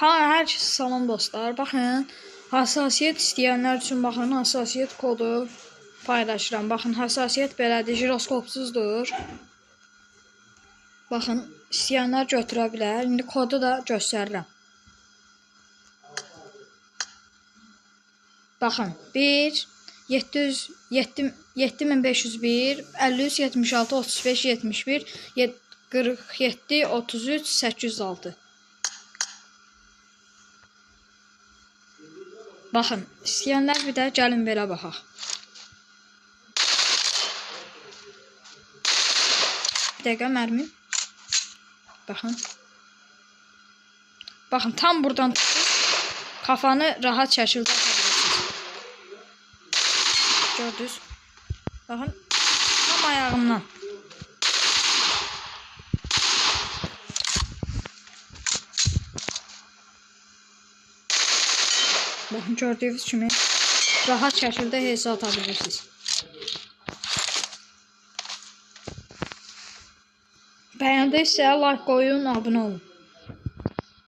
Hər kəsə salam dostlar. Baxın, hassasiyyət istəyənlər üçün baxın, hassasiyyət kodu paylaşıram. Baxın, hassasiyyət belədir, jiroskopsuzdur. Baxın, istəyənlər götürə bilər. İndi kodu da göstərirəm. Baxın, 1 7501 53 76 35 71 47 33 806. Baxın, istəyənlər bir də gəlin belə baxaq. Bir dəqiqə mərmim. Baxın. Baxın, tam buradan tutub kafanı rahat şəkildə atabilirsiniz. Gördünüz? Baxın, tam ayağımdan. Baxın, gördüyünüz kimi rahat şəkildə hesab atabilirsiniz. Bəyəndiysə like qoyun, abunə olun.